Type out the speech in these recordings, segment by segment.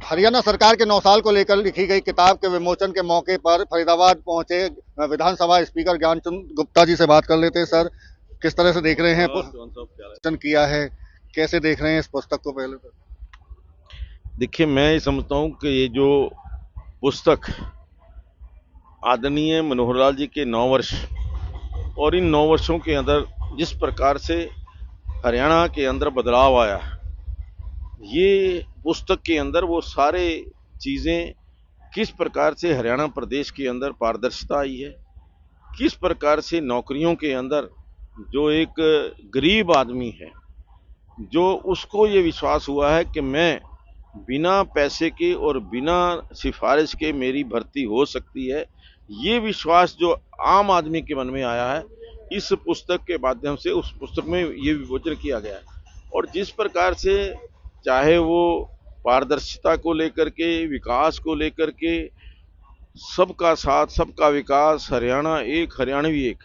हरियाणा सरकार के 9 साल को लेकर लिखी गई किताब के विमोचन के मौके पर फरीदाबाद पहुंचे विधानसभा स्पीकर ज्ञानचंद गुप्ता जी से बात कर लेते हैं। सर, किस तरह से देख रहे हैं विमोचन किया है, कैसे देख रहे हैं इस पुस्तक को? पहले तो देखिए, मैं ये समझता हूँ कि ये जो पुस्तक आदरणीय मनोहर लाल जी के 9 वर्ष और इन 9 वर्षों के अंदर जिस प्रकार से हरियाणा के अंदर बदलाव आया, ये पुस्तक के अंदर वो सारे चीज़ें, किस प्रकार से हरियाणा प्रदेश के अंदर पारदर्शिता आई है, किस प्रकार से नौकरियों के अंदर जो एक गरीब आदमी है, जो उसको ये विश्वास हुआ है कि मैं बिना पैसे के और बिना सिफारिश के मेरी भर्ती हो सकती है, ये विश्वास जो आम आदमी के मन में आया है, इस पुस्तक के माध्यम से उस पुस्तक में ये विमोचन किया गया है। और जिस प्रकार से चाहे वो पारदर्शिता को लेकर के, विकास को लेकर के, सबका साथ सबका विकास, हरियाणा एक हरियाणवी एक,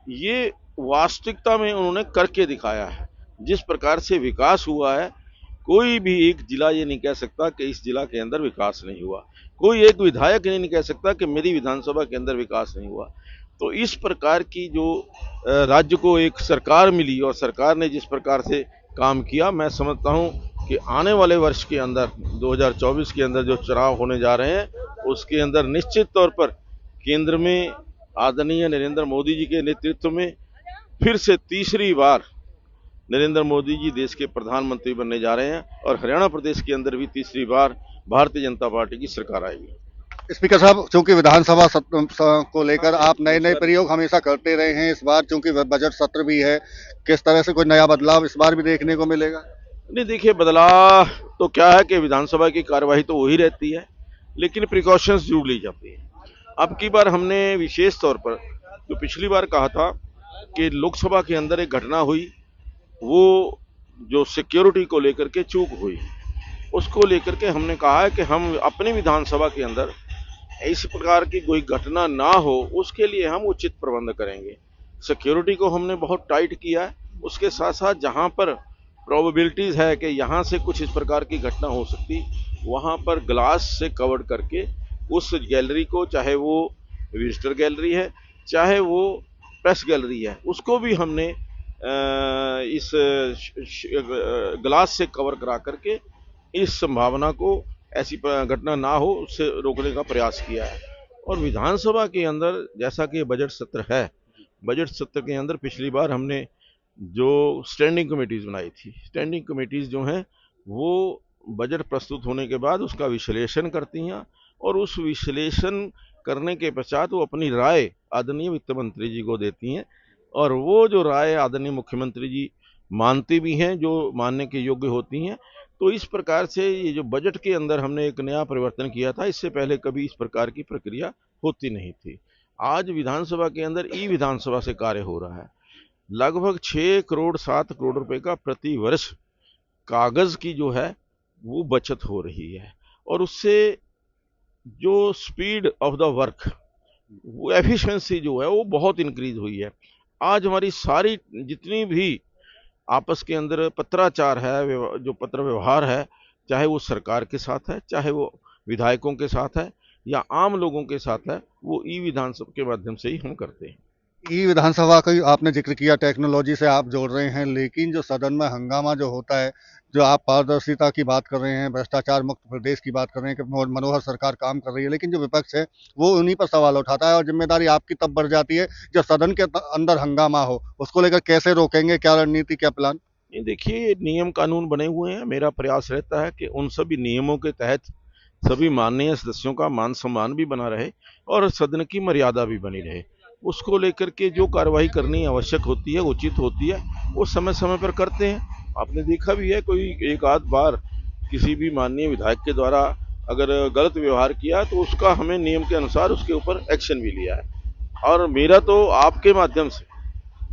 ये वास्तविकता में उन्होंने करके दिखाया है। जिस प्रकार से विकास हुआ है, कोई भी एक जिला ये नहीं कह सकता कि इस जिला के अंदर विकास नहीं हुआ, कोई एक विधायक ये नहीं कह सकता कि मेरी विधानसभा के अंदर विकास नहीं हुआ। तो इस प्रकार की जो राज्य को एक सरकार मिली और सरकार ने जिस प्रकार से काम किया, मैं समझता हूँ कि आने वाले वर्ष के अंदर 2024 के अंदर जो चुनाव होने जा रहे हैं, उसके अंदर निश्चित तौर पर केंद्र में आदरणीय नरेंद्र मोदी जी के नेतृत्व में फिर से तीसरी बार नरेंद्र मोदी जी देश के प्रधानमंत्री बनने जा रहे हैं और हरियाणा प्रदेश के अंदर भी तीसरी बार भारतीय जनता पार्टी की सरकार आएगी। स्पीकर साहब, चूंकि विधानसभा को लेकर आप नए नए प्रयोग हमेशा करते रहे हैं, इस बार चूंकि बजट सत्र भी है, किस तरह से कोई नया बदलाव इस बार भी देखने को मिलेगा? नहीं, देखिए, बदलाव तो क्या है कि विधानसभा की कार्यवाही तो वही रहती है, लेकिन प्रिकॉशंस जरूर ली जाती है। अब की बार हमने विशेष तौर पर, जो पिछली बार कहा था कि लोकसभा के अंदर एक घटना हुई, वो जो सिक्योरिटी को लेकर के चूक हुई, उसको लेकर के हमने कहा है कि हम अपनी विधानसभा के अंदर इस प्रकार की कोई घटना ना हो, उसके लिए हम उचित प्रबंध करेंगे। सिक्योरिटी को हमने बहुत टाइट किया है, उसके साथ साथ जहां पर प्रोबेबिलिटीज है कि यहाँ से कुछ इस प्रकार की घटना हो सकती, वहाँ पर ग्लास से कवर करके उस गैलरी को, चाहे वो विजिटर गैलरी है चाहे वो प्रेस गैलरी है, उसको भी हमने इस ग्लास से कवर करा करके इस संभावना को, ऐसी घटना ना हो, उससे रोकने का प्रयास किया है। और विधानसभा के अंदर जैसा कि बजट सत्र है, बजट सत्र के अंदर पिछली बार हमने जो स्टैंडिंग कमेटीज़ बनाई थी, स्टैंडिंग कमेटीज़ जो हैं वो बजट प्रस्तुत होने के बाद उसका विश्लेषण करती हैं और उस विश्लेषण करने के पश्चात वो अपनी राय आदरणीय वित्त मंत्री जी को देती हैं और वो जो राय आदरणीय मुख्यमंत्री जी मानती भी हैं, जो मानने के योग्य होती हैं। तो इस प्रकार से ये जो बजट के अंदर हमने एक नया परिवर्तन किया था, इससे पहले कभी इस प्रकार की प्रक्रिया होती नहीं थी। आज विधानसभा के अंदर ई विधानसभा से कार्य हो रहा है। लगभग 6 करोड़ 7 करोड़ रुपए का प्रति वर्ष कागज की जो है वो बचत हो रही है और उससे जो स्पीड ऑफ द वर्क, वो एफिशिएंसी जो है वो बहुत इंक्रीज हुई है। आज हमारी सारी जितनी भी आपस के अंदर पत्राचार है, जो पत्र व्यवहार है, चाहे वो सरकार के साथ है, चाहे वो विधायकों के साथ है या आम लोगों के साथ है, वो ई विधानसभा के माध्यम से ही हम करते हैं। ई विधानसभा का आपने जिक्र किया, टेक्नोलॉजी से आप जोड़ रहे हैं, लेकिन जो सदन में हंगामा जो होता है, जो आप पारदर्शिता की बात कर रहे हैं, भ्रष्टाचार मुक्त प्रदेश की बात कर रहे हैं कि मनोहर सरकार काम कर रही है, लेकिन जो विपक्ष है वो उन्हीं पर सवाल उठाता है और जिम्मेदारी आपकी तब बढ़ जाती है जब सदन के अंदर हंगामा हो। उसको लेकर कैसे रोकेंगे, क्या रणनीति, क्या प्लान? ये देखिए, नियम कानून बने हुए हैं। मेरा प्रयास रहता है कि उन सभी नियमों के तहत सभी माननीय सदस्यों का मान सम्मान भी बना रहे और सदन की मर्यादा भी बनी रहे। उसको लेकर के जो कार्रवाई करनी आवश्यक होती है, उचित होती है, वो समय समय पर करते हैं। आपने देखा भी है, कोई एक आध बार किसी भी माननीय विधायक के द्वारा अगर गलत व्यवहार किया तो उसका हमने नियम के अनुसार उसके ऊपर एक्शन भी लिया है। और मेरा तो आपके माध्यम से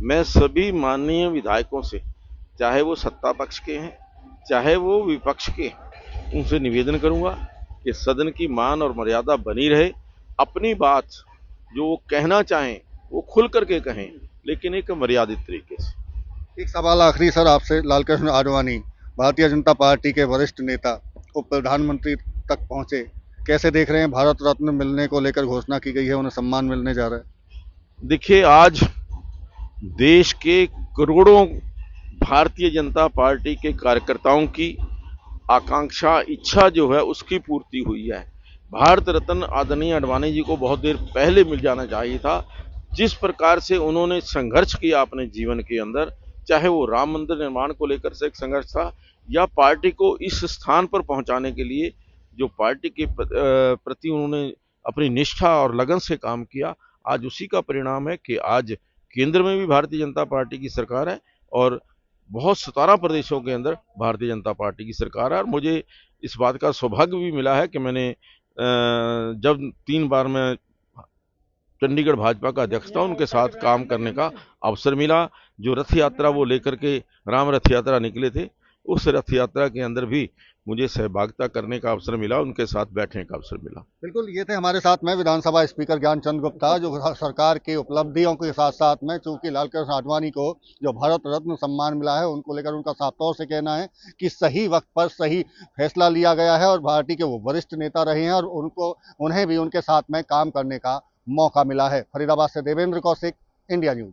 मैं सभी माननीय विधायकों से, चाहे वो सत्ता पक्ष के हैं चाहे वो विपक्ष के हैं, उनसे निवेदन करूंगा कि सदन की मान और मर्यादा बनी रहे। अपनी बात जो वो कहना चाहें वो खुल करके कहें, लेकिन एक मर्यादित तरीके से। एक सवाल आखिरी सर आपसे, लालकृष्ण आडवाणी भारतीय जनता पार्टी के वरिष्ठ नेता, उप प्रधानमंत्री तक पहुंचे। कैसे देख रहे हैं, भारत रत्न मिलने को लेकर घोषणा की गई है, उन्हें सम्मान मिलने जा रहा है। देखिए, आज देश के करोड़ों भारतीय जनता पार्टी के कार्यकर्ताओं की आकांक्षा, इच्छा जो है उसकी पूर्ति हुई है। भारत रत्न आदरणीय अडवाणी जी को बहुत देर पहले मिल जाना चाहिए था। जिस प्रकार से उन्होंने संघर्ष किया अपने जीवन के अंदर, चाहे वो राम मंदिर निर्माण को लेकर से एक संघर्ष था या पार्टी को इस स्थान पर पहुंचाने के लिए जो पार्टी के प्रति उन्होंने अपनी निष्ठा और लगन से काम किया, आज उसी का परिणाम है कि आज केंद्र में भी भारतीय जनता पार्टी की सरकार है और बहुत 17 प्रदेशों के अंदर भारतीय जनता पार्टी की सरकार है। और मुझे इस बात का सौभाग्य भी मिला है कि मैंने जब 3 बार मैं चंडीगढ़ भाजपा का अध्यक्ष था, उनके साथ काम करने का अवसर मिला। जो रथ यात्रा वो लेकर के राम रथ यात्रा निकले थे, उस रथ यात्रा के अंदर भी मुझे सहभागिता करने का अवसर मिला, उनके साथ बैठने का अवसर मिला। बिल्कुल, ये थे हमारे साथ में विधानसभा स्पीकर ज्ञानचंद गुप्ता, जो सरकार की उपलब्धियों के साथ साथ में चूंकि लालकृष्ण आडवाणी को जो भारत रत्न सम्मान मिला है, उनको लेकर उनका साफ तौर से कहना है कि सही वक्त पर सही फैसला लिया गया है और पार्टी के वो वरिष्ठ नेता रहे हैं और उन्हें भी उनके साथ में काम करने का मौका मिला है। फरीदाबाद से देवेंद्र कौशिक, इंडिया न्यूज।